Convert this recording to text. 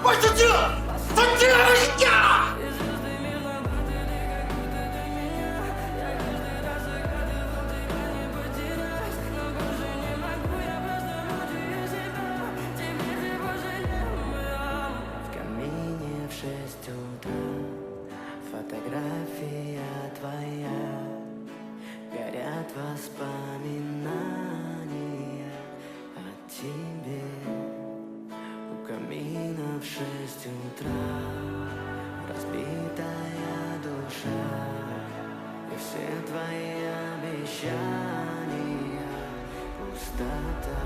Пошутил! Девочка! В камине в 6 утра фотография твоя, горят воспоминания о тебе. У камина в 6 утра разбитая душа, и все твои обещания пустота.